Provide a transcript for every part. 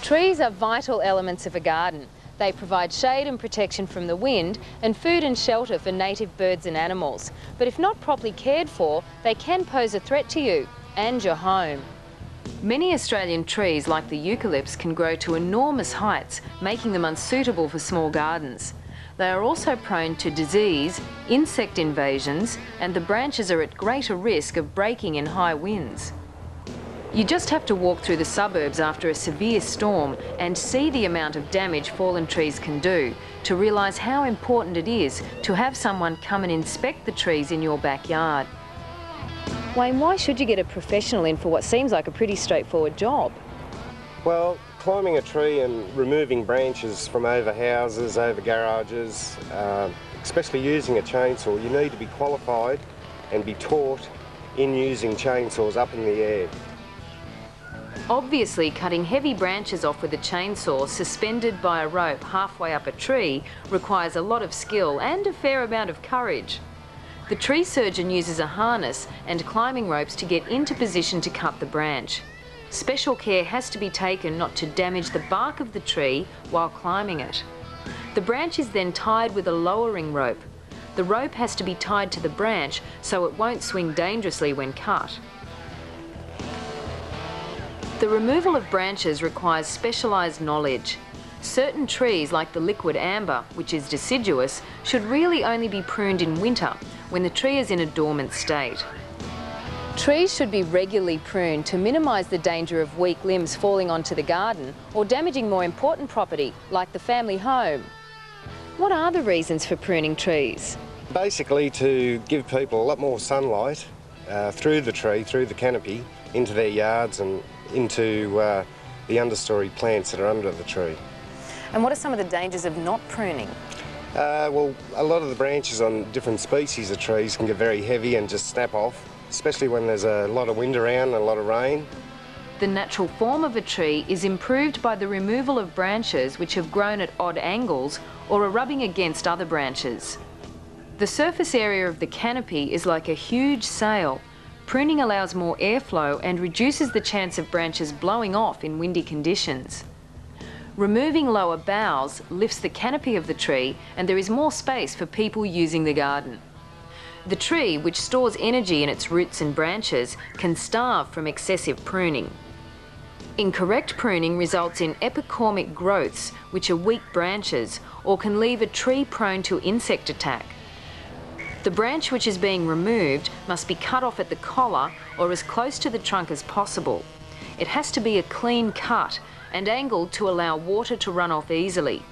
Trees are vital elements of a garden. They provide shade and protection from the wind and food and shelter for native birds and animals. But if not properly cared for, they can pose a threat to you and your home. Many Australian trees, like the eucalypts, can grow to enormous heights, making them unsuitable for small gardens. They are also prone to disease, insect invasions, and the branches are at greater risk of breaking in high winds. You just have to walk through the suburbs after a severe storm and see the amount of damage fallen trees can do to realise how important it is to have someone come and inspect the trees in your backyard. Wayne, why should you get a professional in for what seems like a pretty straightforward job? Well, climbing a tree and removing branches from over houses, over garages, especially using a chainsaw, you need to be qualified and be taught in using chainsaws up in the air. Obviously, cutting heavy branches off with a chainsaw suspended by a rope halfway up a tree requires a lot of skill and a fair amount of courage. The tree surgeon uses a harness and climbing ropes to get into position to cut the branch. Special care has to be taken not to damage the bark of the tree while climbing it. The branch is then tied with a lowering rope. The rope has to be tied to the branch so it won't swing dangerously when cut. The removal of branches requires specialised knowledge. Certain trees, like the liquid amber, which is deciduous, should really only be pruned in winter, when the tree is in a dormant state. Trees should be regularly pruned to minimise the danger of weak limbs falling onto the garden or damaging more important property, like the family home. What are the reasons for pruning trees? Basically to give people a lot more sunlight through the tree, through the canopy, into their yards and into the understory plants that are under the tree. And what are some of the dangers of not pruning? Well, a lot of the branches on different species of trees can get very heavy and just snap off, especially when there's a lot of wind around and a lot of rain. The natural form of a tree is improved by the removal of branches which have grown at odd angles or are rubbing against other branches. The surface area of the canopy is like a huge sail. Pruning allows more airflow and reduces the chance of branches blowing off in windy conditions. Removing lower boughs lifts the canopy of the tree and there is more space for people using the garden. The tree, which stores energy in its roots and branches, can starve from excessive pruning. Incorrect pruning results in epicormic growths, which are weak branches, or can leave a tree prone to insect attack. The branch which is being removed must be cut off at the collar or as close to the trunk as possible. It has to be a clean cut and angled to allow water to run off easily.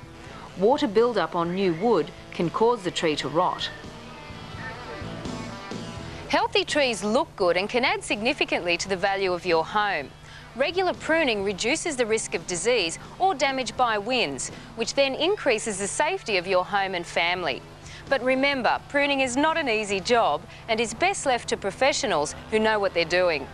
Water build-up on new wood can cause the tree to rot. Healthy trees look good and can add significantly to the value of your home. Regular pruning reduces the risk of disease or damage by winds, which then increases the safety of your home and family. But remember, pruning is not an easy job and is best left to professionals who know what they're doing.